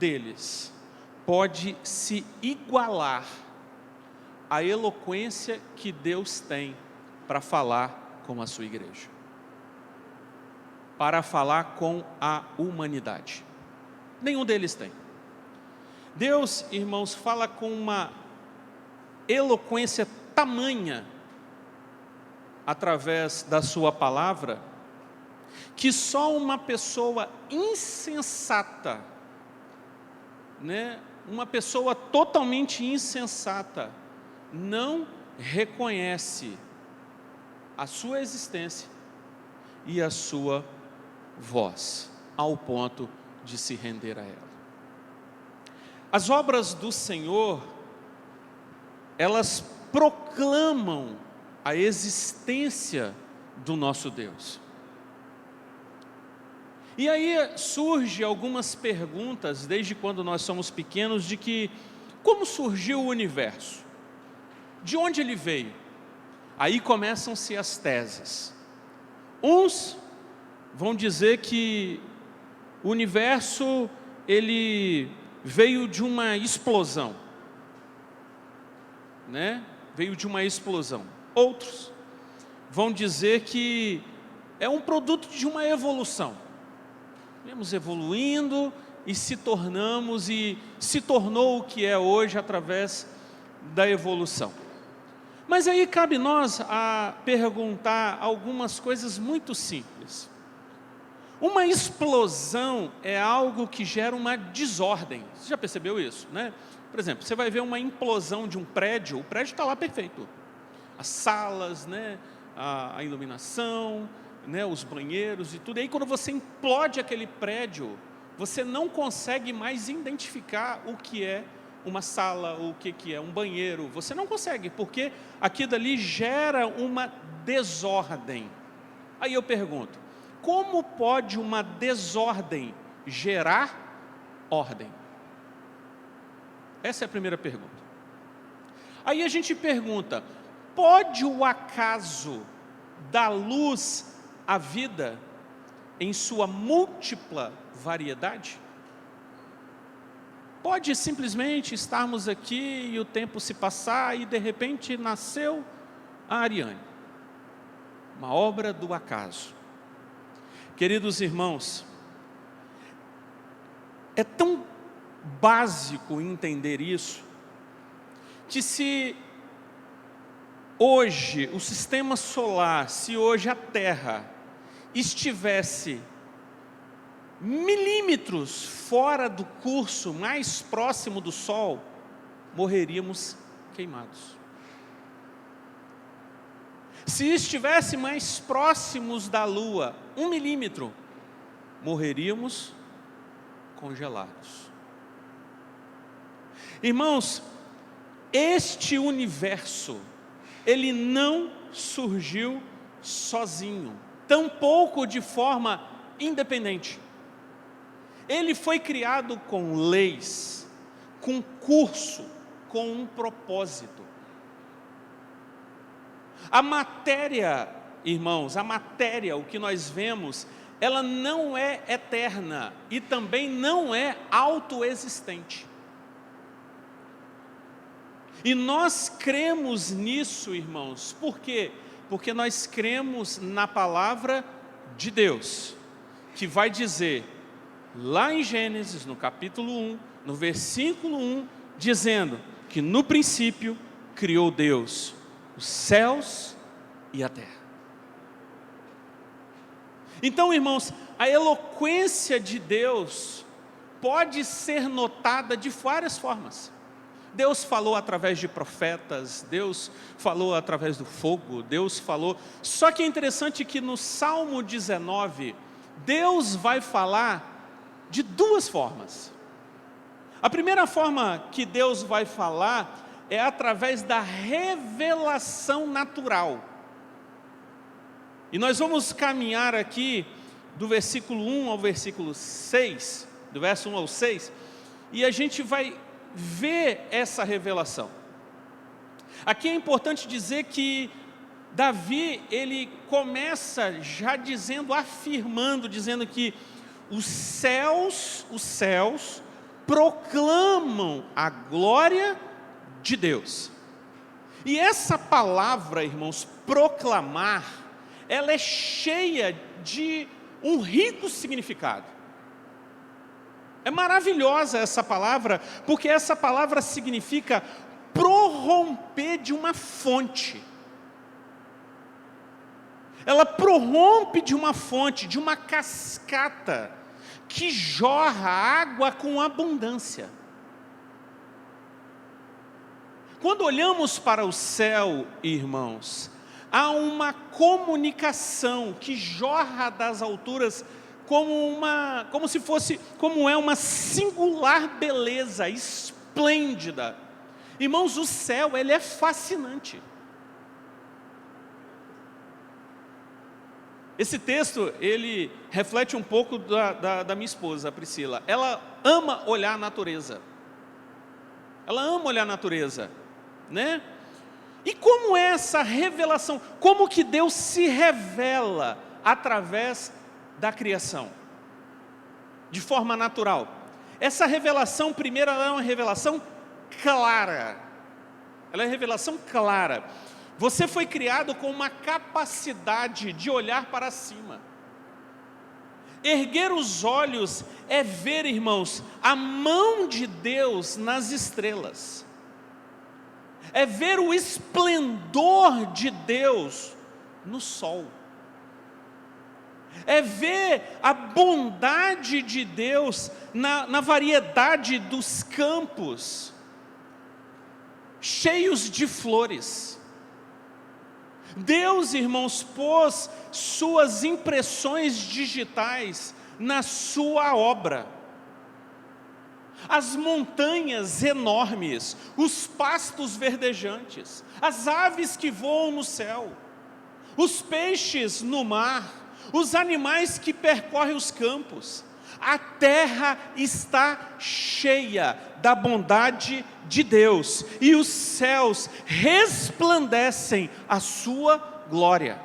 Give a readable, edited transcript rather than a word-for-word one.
deles pode se igualar à eloquência que Deus tem para falar com a sua igreja, para falar com a humanidade. Nenhum deles tem. Deus, irmãos, fala com uma eloquência tamanha através da sua palavra, que só uma pessoa insensata, uma pessoa totalmente insensata, não reconhece a sua existência e a sua voz, ao ponto de se render a ela. As obras do Senhor, elas proclamam a existência do nosso Deus. E aí surge algumas perguntas, desde quando nós somos pequenos, de que como surgiu o universo? De onde ele veio? Aí começam-se as teses. Uns vão dizer que o universo, ele veio de uma explosão, Veio de uma explosão. Outros vão dizer que é um produto de uma evolução. Viemos evoluindo e se tornou o que é hoje através da evolução. Mas aí cabe nós a perguntar algumas coisas muito simples. Uma explosão é algo que gera uma desordem. Você já percebeu isso, Por exemplo, você vai ver uma implosão de um prédio, o prédio está lá perfeito. As salas, a iluminação, os banheiros e tudo. E aí quando você implode aquele prédio, você não consegue mais identificar o que é uma sala, o que é um banheiro. Você não consegue, porque aquilo dali gera uma desordem. Aí eu pergunto, como pode uma desordem gerar ordem? Essa é a primeira pergunta. Aí a gente pergunta, pode o acaso dar luz à vida em sua múltipla variedade? Pode simplesmente estarmos aqui e o tempo se passar e de repente nasceu a Ariane, uma obra do acaso. Queridos irmãos, é tão básico entender isso, que se hoje o sistema solar, se hoje a Terra estivesse milímetros fora do curso mais próximo do Sol, morreríamos queimados. Se estivesse mais próximos da Lua, 1 milímetro, morreríamos congelados. Irmãos, este universo, ele não surgiu sozinho, tampouco de forma independente. Ele foi criado com leis, com curso, com um propósito. A matéria, irmãos, o que nós vemos, ela não é eterna e também não é autoexistente. E nós cremos nisso, irmãos. Por quê? Porque nós cremos na palavra de Deus, que vai dizer, lá em Gênesis, no capítulo 1, no versículo 1, dizendo que no princípio criou Deus os céus e a terra. Então, irmãos, a eloquência de Deus pode ser notada de várias formas. Deus falou através de profetas, Deus falou através do fogo, Deus falou. Só que é interessante que no Salmo 19, Deus vai falar de duas formas. A primeira forma que Deus vai falar é através da revelação natural. E nós vamos caminhar aqui do versículo 1 ao versículo 6, do verso 1 ao 6, e a gente vai ver essa revelação. Aqui é importante dizer que Davi, ele começa já dizendo, afirmando, dizendo que os céus proclamam a glória de Deus. E essa palavra, irmãos, proclamar, ela é cheia de um rico significado. É maravilhosa essa palavra, porque essa palavra significa prorromper de uma fonte. Ela prorrompe de uma fonte, de uma cascata, que jorra água com abundância. Quando olhamos para o céu, irmãos, há uma comunicação que jorra das alturas como é uma singular beleza, esplêndida. Irmãos, o céu, ele é fascinante. Esse texto, ele reflete um pouco da minha esposa, a Priscila. Ela ama olhar a natureza. Ela ama olhar a natureza, né? E como é essa revelação? Como que Deus se revela através da criação? De forma natural. Essa revelação, primeiro, ela é uma revelação clara. Ela é uma revelação clara. Você foi criado com uma capacidade de olhar para cima. Erguer os olhos é ver, irmãos, a mão de Deus nas estrelas. É ver o esplendor de Deus no sol. É ver a bondade de Deus na variedade dos campos, cheios de flores. Deus, irmãos, pôs suas impressões digitais na sua obra. As montanhas enormes, os pastos verdejantes, as aves que voam no céu, os peixes no mar, os animais que percorrem os campos. A terra está cheia da bondade de Deus, e os céus resplandecem a sua glória.